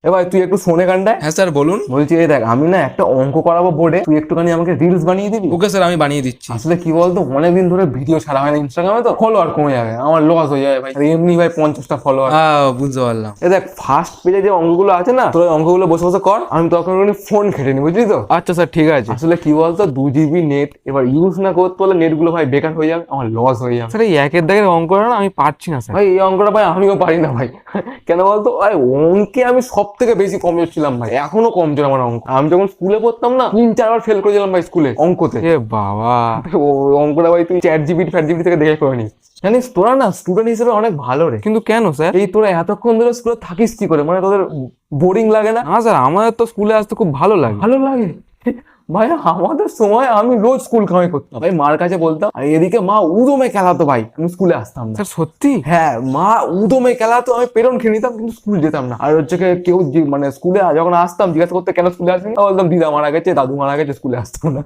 এবার তুই একটু ফোনে গানটায়। হ্যাঁ স্যার বলুন। বলছি এই দেখ, আমি না একটা অঙ্ক করাবো বোর্ডে, তুই একটুখানি আমাকে রিলস বানিয়ে দিবি। ওকে স্যার, আমি বানিয়ে দিচ্ছি। আসলে কি বলতো, অনেকদিন ধরে ভিডিও ছাড়া হয় না ইনস্টাগ্রামে, তো ফলোয়ার কমে যাবে, আমার লস হয়ে যাবে ভাই। আর এমনি ভাই 50টা ফলোয়ার। বুঝতে পারলাম। এ দেখ, ফার্স্ট পেজে যে অঙ্কগুলো আছে না, তোর ওই অঙ্কগুলো বসে বসে কর, আমি তখন ফোন খেটে নি, বুঝলি তো। আচ্ছা স্যার ঠিক আছে। আসলে কি বলতো, 2 GB নেট এবার ইউজ না করতে পারলে নেট গুলো ভাই বেকার হয়ে যাবে, আমার লস হয়ে যাবে। স্যার এই একের দাগের অঙ্ক না আমি পারছি না স্যার। ভাই এই অঙ্কটা ভাই আমিও পারি না ভাই। কেন বলতো, ভাই অঙ্কে আমি সব থেকে বেশি কমজোর ছিলাম ভাই, এখনো কমজোর আমার অঙ্ক। আমি যখন স্কুলে পড়তাম না, 3-4 বার ফেল করেছিলাম ভাই স্কুলে অঙ্কতে। এ বাবা। ও অঙ্কটা ভাই তুই ChatGPT থেকে দেখে করে নিস। জানিস তোরা না স্টুডেন্ট হিসেবে অনেক ভালো রে। কিন্তু কেন স্যার? এই তোরা এতক্ষণ ধরে স্কুলে থাকিস কি করে, মানে তোদের বোরিং লাগে না? না স্যার, আমাদের তো স্কুলে আসতে খুব ভালো লাগে। ভালো লাগে ভাই, আমাদের সময় আমি রোজ স্কুল কামাই করতাম ভাই, মার কাছে বলতাম, আর এদিকে মা উদমে খেলাতো ভাই, আমি স্কুলে আসতাম না। স্যার সত্যি? হ্যাঁ, মা উদমে খেলাতো, আমি পেরন খেয়ে নিতাম কিন্তু স্কুল যেতাম না। আর হচ্ছে কি, কেউ মানে স্কুলে যখন আসতাম জিজ্ঞাসা করতে কেন স্কুলে আসেনি, বলতাম দিদা মারা গেছে, দাদু মারা গেছে, স্কুলে আসতাম না।